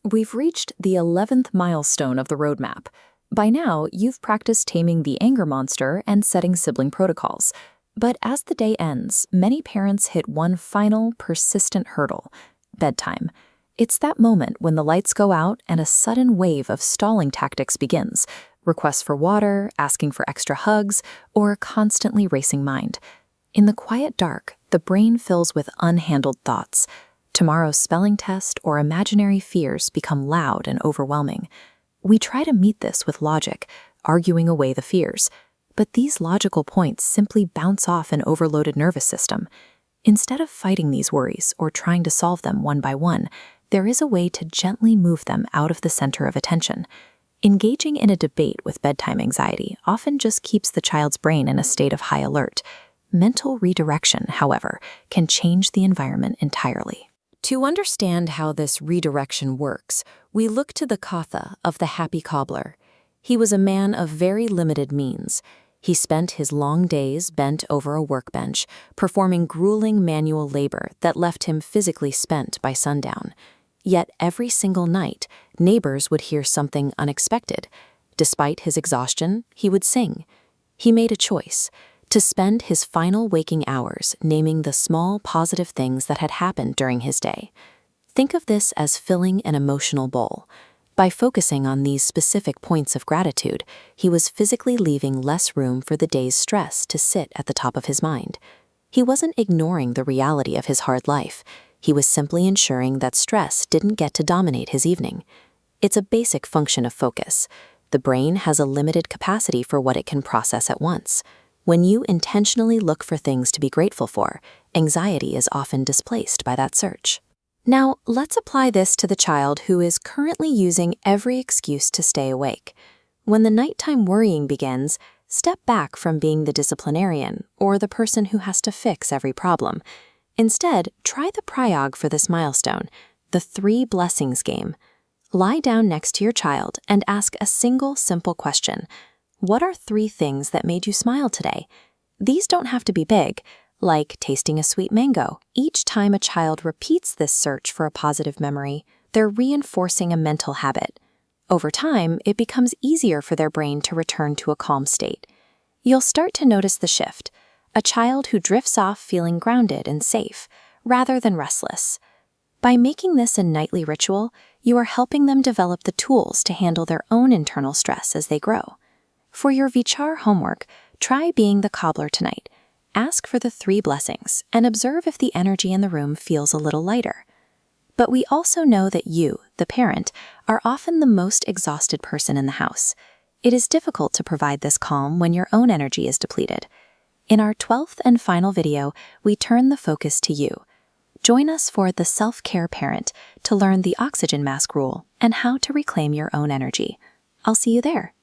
We've reached the 11th milestone of the roadmap. By now, you've practiced taming the anger monster and setting sibling protocols. But as the day ends, many parents hit one final, persistent hurdle: bedtime. It's that moment when the lights go out and a sudden wave of stalling tactics begins: requests for water, asking for extra hugs, or a constantly racing mind. In the quiet dark, the brain fills with unhandled thoughts. Tomorrow's spelling test or imaginary fears become loud and overwhelming. We try to meet this with logic, arguing away the fears. But these logical points simply bounce off an overloaded nervous system. Instead of fighting these worries or trying to solve them one by one, there is a way to gently move them out of the center of attention. Engaging in a debate with bedtime anxiety often just keeps the child's brain in a state of high alert. Mental redirection, however, can change the environment entirely. To understand how this redirection works, we look to the Katha of the Happy Cobbler. He was a man of very limited means. He spent his long days bent over a workbench, performing grueling manual labor that left him physically spent by sundown. Yet every single night, neighbors would hear something unexpected. Despite his exhaustion, he would sing. He made a choice: to spend his final waking hours naming the small positive things that had happened during his day. Think of this as filling an emotional bowl. By focusing on these specific points of gratitude, he was physically leaving less room for the day's stress to sit at the top of his mind. He wasn't ignoring the reality of his hard life. He was simply ensuring that stress didn't get to dominate his evening. It's a basic function of focus. The brain has a limited capacity for what it can process at once. When you intentionally look for things to be grateful for, anxiety is often displaced by that search. Now, let's apply this to the child who is currently using every excuse to stay awake. When the nighttime worrying begins, step back from being the disciplinarian or the person who has to fix every problem. Instead, try the Prayog for this milestone, the 3 blessings game. Lie down next to your child and ask a single simple question. What are 3 things that made you smile today? These don't have to be big, like tasting a sweet mango. Each time a child repeats this search for a positive memory, they're reinforcing a mental habit. Over time, it becomes easier for their brain to return to a calm state. You'll start to notice the shift: a child who drifts off feeling grounded and safe, rather than restless. By making this a nightly ritual, you are helping them develop the tools to handle their own internal stress as they grow. For your Vichar homework, try being the cobbler tonight. Ask for the 3 blessings and observe if the energy in the room feels a little lighter. But we also know that you, the parent, are often the most exhausted person in the house. It is difficult to provide this calm when your own energy is depleted. In our 12th and final video, we turn the focus to you. Join us for the Self-Care Parent to learn the oxygen mask rule and how to reclaim your own energy. I'll see you there.